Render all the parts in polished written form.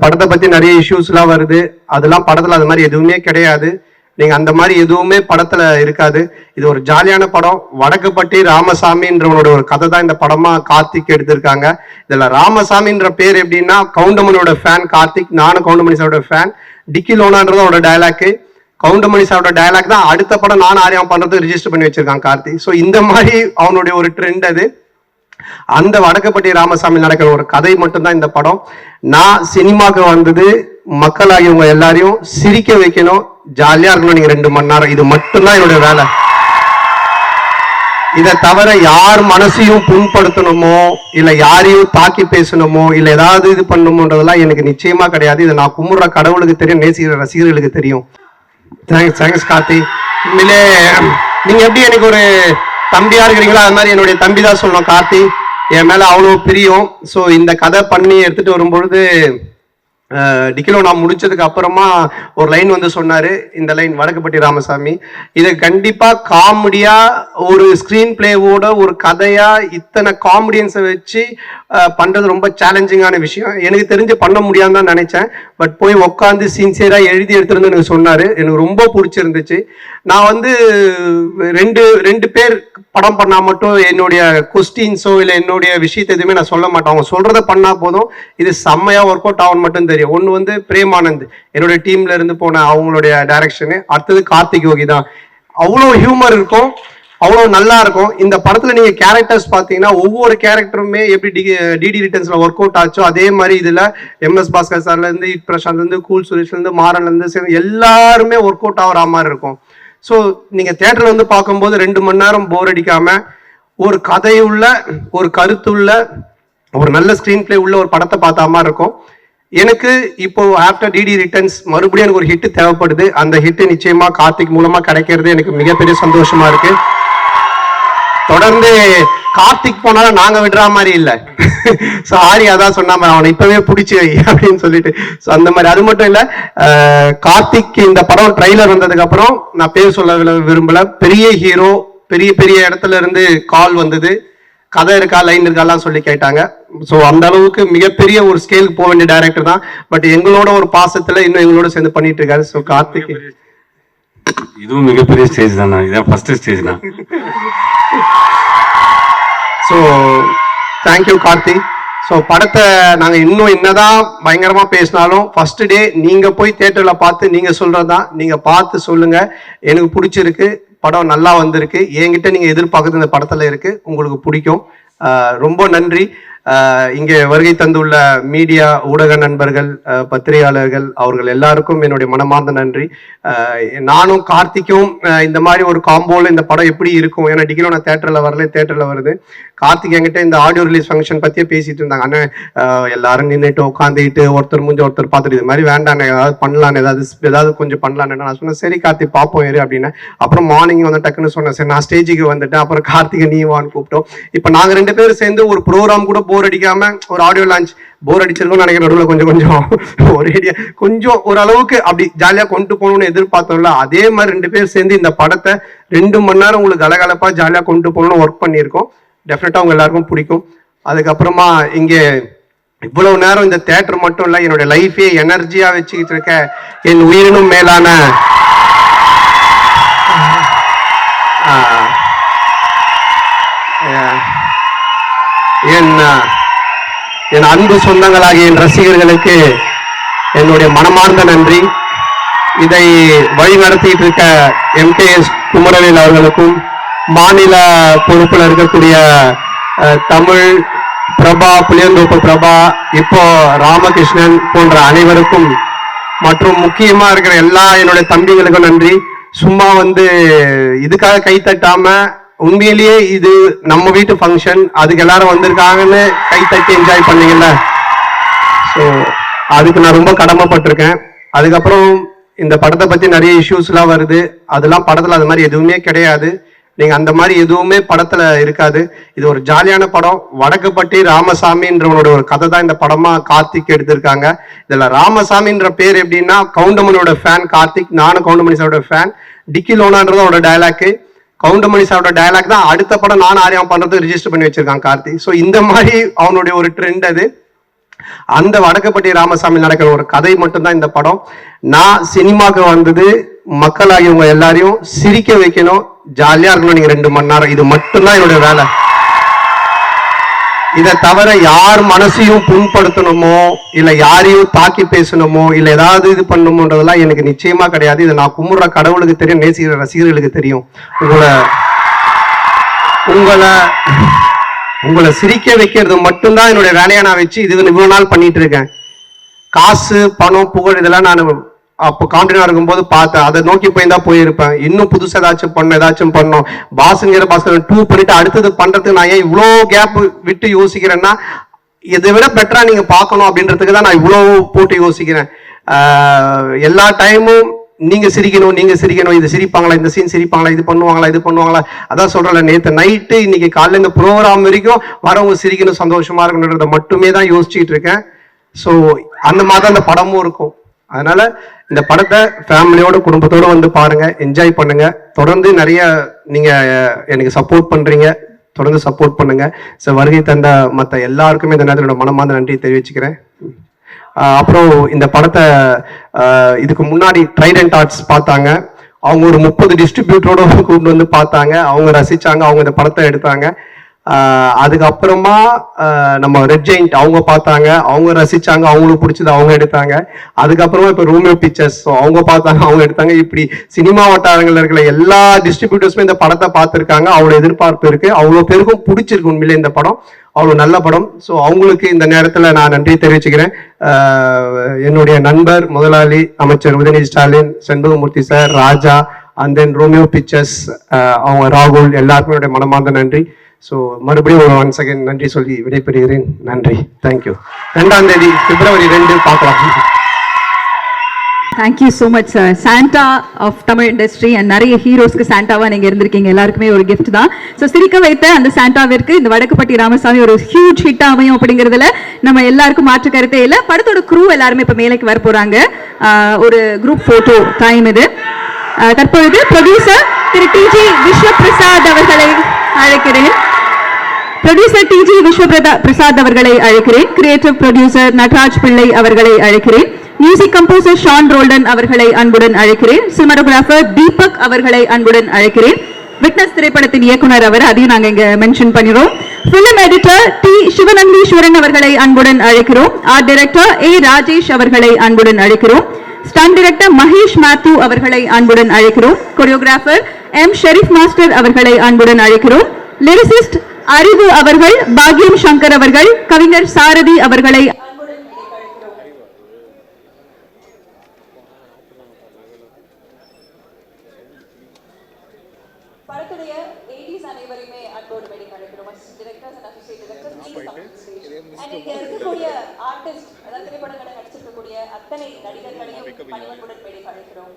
படத்தை பத்தி நிறைய இஷ்யூஸ்லாம் வருது. அதெல்லாம் படத்துல அது மாதிரி எதுவுமே கிடையாது. நீங்க அந்த மாதிரி எதுவுமே படத்துல இருக்காது. இது ஒரு ஜாலியான படம். வடக்குப்பட்டி ராமசாமின்றவனோட ஒரு கதை தான் இந்த படமா கார்த்திக் எடுத்திருக்காங்க. இதுல ராமசாமின்ற பேர் எப்படின்னா கவுண்டமணியோட ஃபேன் கார்த்திக், நானும் கவுண்டமணி சாரோட ஃபேன். டிக்கி லோனான்றதோட டயலாக், கவுண்டமணி சாரோட டயலாக் தான் அடுத்த படம் நான் ஆரியம் பண்றது ரிஜிஸ்டர் பண்ணி வச்சிருக்கான் கார்த்திக். ஸோ இந்த மாதிரி அவனுடைய ஒரு ட்ரெண்ட் அது. அந்த வடக்குப்பட்டி ராமசாமி நடக்கிற ஒரு கதை மட்டும்தான் இந்த படம். நான் சினிமாவுக்கு வந்தது மக்களாகியவங்க எல்லாரையும் சிரிக்க வைக்கணும், ஜாலியா இருக்கணும். நீங்க 2 மணி நேரம், இது மட்டும்தான் என்னுடைய வேலை. இதை தவிர யார் மனசையும் புண்படுத்தணுமோ இல்ல யாரையும் தாக்கி பேசணுமோ இல்ல ஏதாவது இது பண்ணணுமோன்றதெல்லாம் எனக்கு நிச்சயமா கிடையாது. இதை நான் கும்பிடுற கடவுளுக்கு தெரியும், நேசிக்கிற ரசிகர்களுக்கு தெரியும். தேங்க்ஸ் கார்த்தி. உண்மையிலே நீங்க எப்படி எனக்கு ஒரு தம்பியா இருக்கிறீங்களோ அது மாதிரி என்னுடைய தம்பி தான் சொல்லணும் கார்த்தி. என் மேல அவ்வளோ பிரியம். ஸோ இந்த கதை பண்ணி எடுத்துட்டு வரும்பொழுது டிக்கிலோ நான் முடிச்சதுக்கு அப்புறமா ஒரு லைன் வந்து சொன்னாரு. இந்த லைன் வடக்குப்பட்டி ராமசாமி, இதை கண்டிப்பா காமெடியா ஒரு ஸ்கிரீன் பிளேவோட ஒரு கதையா இத்தனை காமெடியன்ஸை வச்சு பண்றது ரொம்ப சேலஞ்சிங்கான விஷயம். எனக்கு தெரிஞ்சு பண்ண முடியாதுன்னு தான் நினைச்சேன். பட் போய் உட்காந்து சின்சியரா எழுதி எடுத்துருந்து எனக்கு சொன்னாரு. எனக்கு ரொம்ப பிடிச்சிருந்துச்சு. நான் வந்து ரெண்டு பேர் படம் பண்ணா மட்டும் என்னுடைய கொஸ்டின்ஸோ இல்லை என்னுடைய விஷயத்தை எதுவுமே நான் சொல்ல மாட்டேன். அவங்க சொல்றதை பண்ணா போதும், இது செம்மையா ஒர்க் அவுட் ஆகும் மட்டும் தெரியும். ஒன்று வந்து பிரேமானந்த் என்னுடைய டீம்ல இருந்து போன அவங்களுடைய டைரக்ஷனு, அடுத்தது கார்த்திக் யோகி தான். அவ்வளோ ஹியூமர் இருக்கும், அவ்வளோ நல்லா இருக்கும். இந்த படத்துல நீங்க கேரக்டர்ஸ் பார்த்தீங்கன்னா ஒவ்வொரு கேரக்டருமே எப்படி டிடி ரிட்டர்ன்ஸ்ல ஒர்க் அவுட் ஆச்சோ அதே மாதிரி இதுல MS பாஸ்கர் சார்ல இருந்து பிரசாந்த்ல இருந்து கூல் சுரேஷ்ல இருந்து மாறன்ல இருந்து எல்லாருமே ஒர்க் அவுட் ஆகிற மாதிரி இருக்கும். ஸோ நீங்க தியேட்டர்ல வந்து பார்க்கும்போது 2 மணி நேரம் போர் அடிக்காம ஒரு கதையுள்ள ஒரு கருத்துள்ள ஒரு நல்ல ஸ்கிரீன் பிளே உள்ள ஒரு படத்தை பார்த்த மாதிரி இருக்கும். எனக்கு இப்போ ஆஃப்டர் டிடி ரிட்டர்ன்ஸ் மறுபடியும் எனக்கு ஒரு ஹிட் தேவைப்படுது. அந்த ஹிட் நிச்சயமா கார்த்திக் மூலமா கிடைக்கிறது எனக்கு மிகப்பெரிய சந்தோஷமா இருக்கு. தொடர்ந்து கார்த்திக் போனாலும் நாங்க விடுற மாதிரி இல்லை. ஸோ ஆரி அதான் சொன்னா அவனை இப்பவே பிடிச்சி வை அப்படின்னு சொல்லிட்டு. ஸோ அந்த மாதிரி அது மட்டும் இல்லை, கார்த்திக் இந்த படம் ட்ரைலர் வந்ததுக்கு அப்புறம் நான் பேர் சொல்ல விரும்பல, பெரிய ஹீரோ, பெரிய பெரிய இடத்துல இருந்து கால் வந்தது, கதை இருக்கா லைன் இருக்காலாம் சொல்லி கேட்டாங்க. ஸோ அந்த அளவுக்கு மிகப்பெரிய ஒரு ஸ்கேலுக்கு போக வேண்டிய டைரக்டர் தான். பட் எங்களோட ஒரு பாசத்துல இன்னும் எங்களோட சேர்ந்து பண்ணிட்டு இருக்காரு. ஸோ கார்த்திக் இதுவும் மிகப்பெரிய ஸ்டேஜ் தான். இதான் ஃபர்ஸ்ட் ஸ்டேஜ் தான். So thank you Karthik. ஸோ படத்தை நாங்கள் இன்னும் என்னதான் பயங்கரமாக பேசினாலும் ஃபர்ஸ்ட் டே நீங்கள் போய் தியேட்டரில் பார்த்து நீங்கள் சொல்கிறதான், நீங்கள் பார்த்து சொல்லுங்கள். எனக்கு பிடிச்சிருக்கு, படம் நல்லா வந்திருக்கு, என்கிட்ட நீங்கள் எதிர்பார்க்குறது இந்த படத்தில் இருக்குது, உங்களுக்கு பிடிக்கும். ரொம்ப நன்றி. இங்கே வருகை தந்துள்ள மீடியா ஊடக நண்பர்கள், பத்திரிகையாளர்கள், அவர்கள் எல்லாருக்கும் என்னுடைய மனமார்ந்த நன்றி. நானும் கார்த்திக்கும் இந்த மாதிரி ஒரு காம்போல இந்த படம் எப்படி இருக்கும், ஏன்னா டிகிலோ நான் தேட்டரில் வரல, தேட்டரில் வருது. கார்த்திக் என்கிட்ட இந்த ஆடியோ ரிலீஸ் ஃபங்க்ஷன் பற்றியே பேசிட்டு இருந்தாங்க. அண்ணன் எல்லாரும் நின்றுட்டு உட்காந்துட்டு ஒருத்தர் முடிஞ்ச ஒருத்தர் பார்த்துட்டு இது மாதிரி வேண்டாண்ணே ஏதாவது பண்ணலான்னு, ஏதாவது கொஞ்சம் பண்ணலான்னு நான் சொன்னேன். சரி கார்த்திக் பார்ப்போம் ஏறு அப்படின்னு. அப்புறம் மார்னிங் வந்து டக்குன்னு சொன்னேன். சரி நான் ஸ்டேஜுக்கு வந்துட்டேன். அப்புறம் கார்த்திகை நீ வான்னு கூப்பிட்டோம். இப்போ நாங்கள் 2 பேரும் சேர்ந்து ஒரு ப்ரோக்ராம் கூட போர் அடிக்காம ஒரு ஆடியோ லான்ச் போர் அடிச்சிருக்கோம் நினைக்கிற நடுவில் கொஞ்சம் ஒரு ஐடியா கொஞ்சம் ஓரளவுக்கு அப்படி ஜாலியாக கொண்டு போகணும்னு எதிர்பார்த்தோம்ல, அதே மாதிரி 2 பேர் சேர்ந்து இந்த படத்தை 2 மணி நேரம் உங்களுக்கு கலகலப்பா ஜாலியாக கொண்டு போகணும்னு ஒர்க் பண்ணியிருக்கோம். டெஃபினட்டா உங்க எல்லாருக்கும் பிடிக்கும். அதுக்கப்புறமா இங்கே இவ்வளவு நேரம் இந்த தியேட்டர் மட்டும் இல்லை, என்னுடைய லைஃபே எனர்ஜியா வச்சுக்கிட்டு இருக்க என் உயிரினும் மேலான என் அன்பு சொந்தங்களாகிய என் ரசிகர்களுக்கு என்னுடைய மனமார்ந்த நன்றி. இதை வழி நடத்திட்டு இருக்க MKS குமரவேல் அவர்களுக்கும், மாநில பொறுப்பில் இருக்கக்கூடிய தமிழ் பிரபா, புளியந்தோப்பு பிரபா, இப்போ ராமகிருஷ்ணன் போன்ற அனைவருக்கும், மற்றும் முக்கியமா இருக்கிற எல்லா என்னுடைய தம்பிகளுக்கும் நன்றி. சும்மா வந்து இதுக்காக கை தட்டாம உண்மையிலேயே இது நம்ம வீட்டு ஃபங்க்ஷன், அதுக்கு எல்லாரும் வந்திருக்காங்கன்னு கை தட்டி என்ஜாய் பண்ணீங்கல்ல, ஸோ அதுக்கு நான் ரொம்ப கடமைப்பட்டிருக்கேன். அதுக்கப்புறம் இந்த படத்தை பத்தி நிறைய இஷ்யூஸ்லாம் வருது. அதெல்லாம் படத்துல அது மாதிரி எதுவுமே கிடையாது. நீங்க அந்த மாதிரி எதுவுமே படத்துல இருக்காது. இது ஒரு ஜாலியான படம். வடக்குப்பட்டி ராமசாமின்றவனோட ஒரு கதை தான் இந்த படமா கார்த்திக் எடுத்திருக்காங்க. இதுல ராமசாமின்ற பேர் எப்படின்னா கவுண்டமணியோட ஃபேன் கார்த்திக், நானும் கவுண்டமணி சாரோட ஃபேன். டிக்கி லோனான்றதோட டயலாக், கவுண்டமணி சாரோட டயலாக் தான் அடுத்த படம் நான் ஆரியம் பண்றது ரிஜிஸ்டர் பண்ணி வச்சிருக்கான் கார்த்திக். ஸோ இந்த மாதிரி அவனுடைய ஒரு ட்ரெண்ட் அது. அந்த வடக்குப்பட்டி ராமசாமி நடக்கிற ஒரு கதை மட்டும்தான் இந்த படம். நான் சினிமாவுக்கு வந்தது மக்களாகியவங்க எல்லாரையும் சிரிக்க வைக்கணும், ஜாலியா இருக்கணும். நீங்க 2 மணி நேரம், இது மட்டும்தான் என்னுடைய வேலை. இதை தவிர யார் மனசையும் புண்படுத்தணுமோ இல்ல யாரையும் தாக்கி பேசணுமோ இல்ல ஏதாவது இது பண்ணணுமோன்றதெல்லாம் எனக்கு நிச்சயமா கிடையாது. இதை நான் கும்பிடுற கடவுளுக்கு தெரியும், நேசிக்கிற ரசிகர்களுக்கு தெரியும். உங்களை சிரிக்க வைக்கிறது மட்டும்தான் என்னுடைய வேலையை நான் வச்சு இது இவ்வளவு நாள் பண்ணிட்டு இருக்கேன். காசு பணம் புகழ் இதெல்லாம் நான் அப்போ காண்டினா இருக்கும்போது பார்த்தேன், அதை நோக்கி தான் போயிருப்பேன். இன்னும் புதுசு ஏதாச்சும் பண்ணோம் பாசுங்கிற பாசு 2 பண்ணிட்டு அடுத்தது பண்றதுக்கு நான் ஏன் இவ்வளோ கேப் விட்டு யோசிக்கிறேன்னா, இதை விட பெட்டரா நீங்க பார்க்கணும் அப்படின்றதுக்கு தான் நான் இவ்வளோ போட்டு யோசிக்கிறேன். எல்லா டைமும் நீங்க சிரிக்கணும், இது சிரிப்பாங்களா, இந்த சீன் சிரிப்பாங்களா, இது பண்ணுவாங்களா. அதான் சொல்றேன்ல, நேற்று நைட்டு இன்னைக்கு காலையில் இந்த ப்ரோக்ராம் வரைக்கும் வரவங்க சிரிக்கணும், சந்தோஷமா இருக்கணுன்றத மட்டுமே தான் யோசிச்சுட்டு இருக்கேன். ஸோ அந்த மாதிரி அந்த படமும் இருக்கும். அதனால இந்த படத்தை ஃபேமிலியோட குடும்பத்தோட வந்து பாருங்க, என்ஜாய் பண்ணுங்க. தொடர்ந்து நிறைய நீங்க எனக்கு சப்போர்ட் பண்றீங்க, தொடர்ந்து சப்போர்ட் பண்ணுங்க. ஸோ வருகை தந்த மற்ற எல்லாருக்குமே இந்த நேரத்தில் மனமார்ந்த நன்றி தெரிவிச்சுக்கிறேன். அப்புறம் இந்த படத்தை இதுக்கு முன்னாடி ட்ரைடன்ட் ஆர்ட்ஸ் பார்த்தாங்க, அவங்க ஒரு 30 டிஸ்ட்ரிபியூட்டரோட கூப்பிட்டு வந்து பார்த்தாங்க, அவங்க ரசிச்சாங்க, அவங்க இந்த படத்தை எடுத்தாங்க. அதுக்கப்புறமா நம்ம ரெட் ஜெயிண்ட் அவங்க பார்த்தாங்க, அவங்க ரசிச்சாங்க, அவங்களுக்கு பிடிச்சது அவங்க எடுத்தாங்க. அதுக்கப்புறமா இப்போ ரோமியோ பிக்சர்ஸ் அவங்க பார்த்தாங்க, அவங்க எடுத்தாங்க. இப்படி சினிமா வட்டாரங்களில் இருக்கிற எல்லா டிஸ்ட்ரிபியூட்டர்ஸுமே இந்த படத்தை பார்த்துருக்காங்க. அவ்வளோ எதிர்பார்ப்பு இருக்கு, அவ்வளோ பேருக்கும் பிடிச்சிருக்கு உண்மையிலே இந்த படம், அவ்வளோ நல்ல படம். ஸோ அவங்களுக்கு இந்த நேரத்தில் நான் நன்றி தெரிவிச்சுக்கிறேன். என்னுடைய நண்பர் முதலாளி அமைச்சர் Udhayanidhi Stalin, Shenbagamoorthy sir, Raja, and then Romeo pictures அவங்க ராகுல், எல்லாருக்குமே என்னுடைய மனமார்ந்த நன்றி. ஸோ மறுபடியும் ஒன்ஸ் அகைன் நன்றி சொல்லி விடைபெறுகிறேன். நன்றி, தேங்க்யூ. 2ஆம் தேதி பிப்ரவரி 2 பார்க்கலாம். Thank you so much sir. Santa of Tamil industry and நிறைய ஹீரோஸ்க்கு சாண்டாவா நீங்க இருந்திருக்கீங்க, எல்லாருக்குமே ஒரு கிஃப்ட் தான். ஸோ சிரிக்க வைத்த அந்த சாண்டாவிற்கு இந்த வடக்குப்பட்டி ராமசாமி ஒரு ஹியூஜ் ஹிட் அமையும் அப்படிங்கிறதுல நம்ம எல்லாருக்கும் மாற்று கருத்தே இல்லை. படத்தோட குரூ எல்லாருமே இப்போ மேலைக்கு வர போறாங்க. ஒரு குரூப் போட்டோ டைம் இது. தற்பொழுது ப்ரொடியூசர் திரு டிஜி விஸ்வபிரசாத் அவர்களை அழைக்கிறேன். ப்ரொடியூசர் டிஜி விஸ்வபிரசாத் அவர்களை அழைக்கிறேன். கிரியேட்டிவ் ப்ரொடியூசர் நட்ராஜ் பிள்ளை அவர்களை அழைக்கிறேன். மியூசிக் கம்போசர் ஷான் ரோல்டன் அவர்களை அன்புடன் அழைக்கிறேன். சினிமாட்டோகிராஃபர் தீபக் அவர்களை அன்புடன் அழைக்கிறேன். விட்னஸ் திரைப்படத்தின் இயக்குனர் அவர், அதையும் நாங்க இங்க mention பண்ணிரோம். Film editor D Sivanandeeswaran அவர்களை அன்புடன் அழைக்கிறோம். ஆர்ட் டைரக்டர் ஏ ராஜேஷ் அவர்களை அன்புடன் அழைக்கிறோம். ஸ்டன் டைரக்டர் மகேஷ் மேத்யூ அவர்களை அன்புடன் அழைக்கிறோம். கொரியோகிராஃபர் எம் ஷெரீப் மாஸ்டர் அவர்களை அன்புடன் அழைக்கிறோம். லிரிசிஸ்ட் அறிவு அவர்கள், பாக்யம் சங்கர் அவர்கள், கவிஞர் சாரதி அவர்களை படத்துடைய ADs அனைவரையுமே அன்போடு வேண்டி அழைக்கிறோம். Directors and associate directors and இங்க இருக்கக்கூடிய ஆர்டிஸ்ட், அதாவது திரைப்படங்களை நடிச்சிருக்கக்கூடிய அத்தனை நடிகர்களையும் பணிவன்புடன் வேண்டி அழைக்கிறோம்.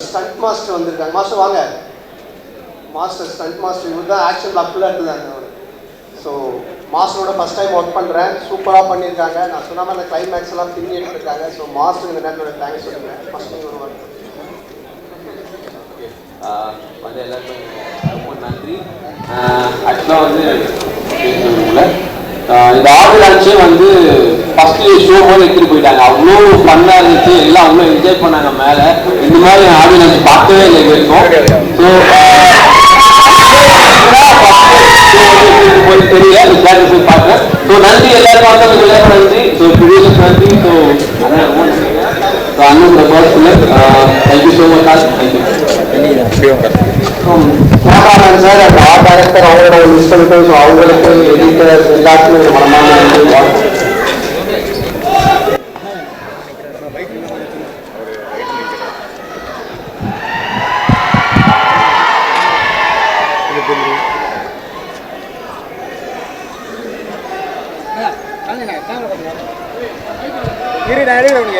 ஸ்டண்ட் மாஸ்டர் வந்திருக்காங்க. மாஸ்டர் வாங்க. மாஸ்டர் ஸ்டண்ட் மாஸ்டர் இவர் தான் ஆக்ஷன் பிளாக்ல இருந்தாங்க. ஸோ மாஸ்டரோட ஃபர்ஸ்ட் டைம் ஒர்க் பண்ணுறேன், சூப்பராக பண்ணியிருக்காங்க. நான் சொன்ன மாதிரி அந்த கிளைமேக்ஸ் எல்லாம் பின்னி எடுத்துருக்காங்க. ஸோ மாஸ்டர் இந்த நேரத்தோட தேங்க்ஸ் சொல்லுங்கள். ஃபர்ஸ்ட் ஒரு வாரம் வந்து எல்லாருக்கும் ரொம்ப நன்றி. ஆக்சுவலாக வந்து இந்த ஆடியோ லான்ச்சே வந்து ஃபர்ஸ்ட் ஷோ போது எடுத்துட்டு போயிட்டாங்க. அவ்வளோ ஃபன்னாக இருந்துச்சு, எல்லாம் அவ்வளோ என்ஜாய் பண்ணாங்க. மேலே இந்த மாதிரி ஆடியோ லான்ச் பார்க்கவே இல்லை இது வரைக்கும். ஸோ தெரியல போய் பார்த்தேன். ஸோ நன்றி எல்லாருக்கும் வந்தவங்க எல்லாருக்கும் நன்றி. ஸோ ப்ரொடியூசர்ஸ் நன்றி. ஸோ அதான் ரொம்ப நன்றி. ஸோ அண்ணன் personal thank you so much sir. Thank you sir. அந்த ஆர்ட் டைரக்டர் அவங்களோட லிஸ்ட், ஸோ அவங்களுக்கு எடிட்டர் எல்லாத்துக்குமே மனமான நன்றி.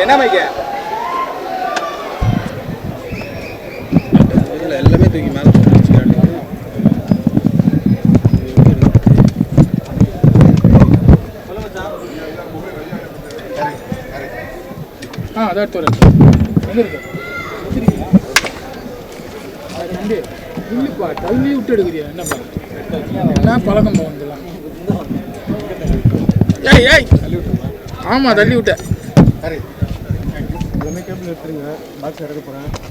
என்ன மைக்க எல்லாமே தூக்கி மேலே அதோட எங்கே இருக்கு இல்லைப்பா தள்ளி விட்டு எடுக்கிறியா என்னப்பா என்ன பழக்கம் வந்துடலாம் ஏய் ஏய் ஆமாம் தள்ளி விட்டேன் எல்லாமே கேபிள் எடுத்துருங்க பாக்ஸ் இறக்க போகிறேன்